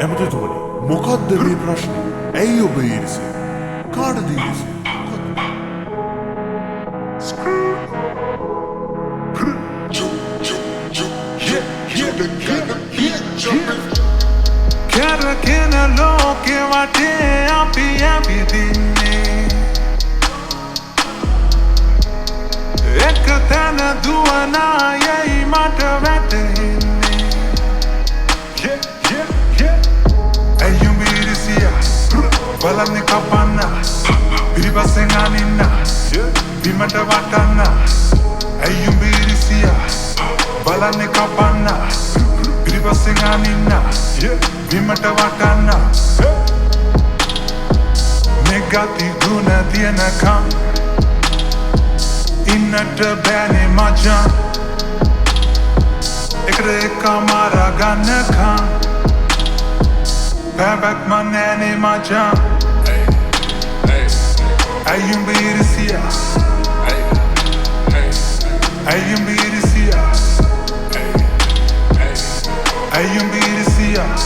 ඇමතිතුමනි මොකක්ද මේ ප්‍රශ්නේ? ඇයි ඔබ ඊරිසිය? කාටද ඊරිසිය? කරගෙන ලෝකෙ වටේ අපි ඇවිදින්නේ එක තැන දුවනා යයි මට වැටහෙන්නේ ඇයුම් ඊරිසියස් බලන්නේ කපන්නස් පිරිපස්සෙන් අනින්නස් බිමට වටන්නස් ඇයුම් ඊරිසියස් බලන්නේ කපන්නස් පිරිපස්සෙන් අනින්නස් බිමට වටන්නස් නෙගති ගුණ තියනකම් ඉන්නට බෑනේ මචන් එකට එක අමාරා ගන්නකම් පැබැක්ම නෑනේ මචන් ඇයුම් ඊරිසියස් ඇයුම් ඊරිසියස් ඇයුම් ඊරිසියස්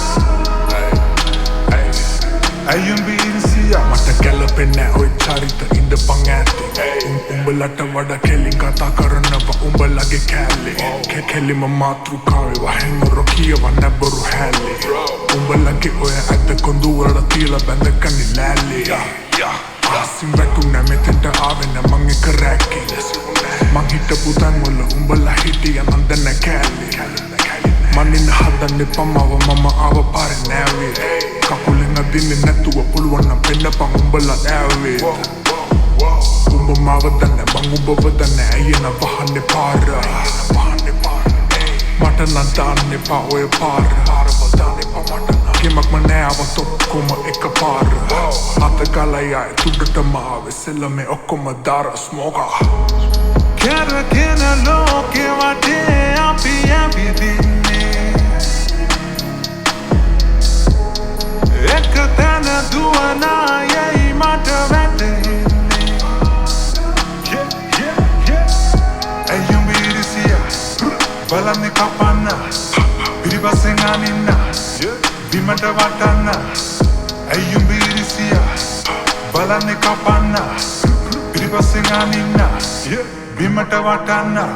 ඇයුම් ඊරිසියස් මට ගැලපෙන්නේ ඔය චරිත ඉඳපන් ඈතේ උඹලට වඩා කෙලින් කතා කරනවා උඹලගේ කැලේ කෙලිම මාතෘකාවේ වහෙන් රොකියව නැබරු හැලේ උඹලගේ ඔය ඇත්ත කොඳු වල තියලා බැඳගනි ලෑලේ ආසින් වැටුනේ මෙතෙන්ට ආවේ නෑ මං එක රැකේ මං හිටපු තැන් වල උඹලා හිටියා මං දැන කැලේ මනින්න හදන්නේ පමාව මම ආව පාරේ නෑවේ කකුලෙන් අදින්නේ නැතුව පුළුවන් නම් පෙන්නපන් උඹලා ඇවේ උඹ මාව දන්නේ මං උඹව දන්නේ ඇයන වහන්නේ පාර මට නම් දාන්න එපා ඔය පාර ගෙමක්ම නෑ අවත් ඔක්කොම එක පාර අත ගලයි අය තුඩටම ආවේ සෙල්ලමේ ඔක්කොම දාර ස්මෝකා කරගෙන ලෝකෙ වටේ අපි ඇවිදින්නේ එක තැන දුවනා යයි මට වැටහෙන්නේ ඇයුම් ඊරිසියස් බලන්නේ කපන්නස් පිරිපස්සෙන් අනින්නස් බිමට වටන්නස් ඇයුම් ඊරිසියස් බලන්නේ කපන්නස් පිරිපස්සෙන් අනින්නස් බිමට වටන්නස්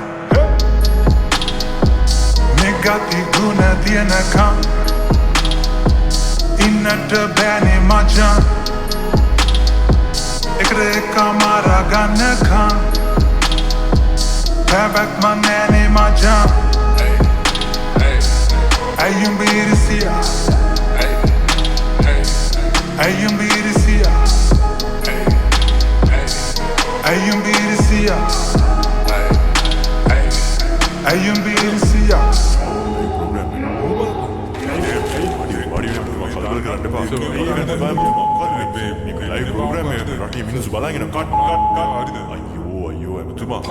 නෙගති ගුණ තියනකම් ඉන්නට බෑනේ මචන් එකට එක අමාරා ගන්නකම් පැබැක්ම නෑනේ මචන් ඇයුම් ඊරිසියස් ඇයුම් ඊරිසියස් ඇයුම් ඊරිසියස් ඇයුම් ඊරිසියස් ප්‍රෝග්‍රෑම් එක රටේ මිනිස්සු බලාගෙන කට් අයියෝ ඇමතුමා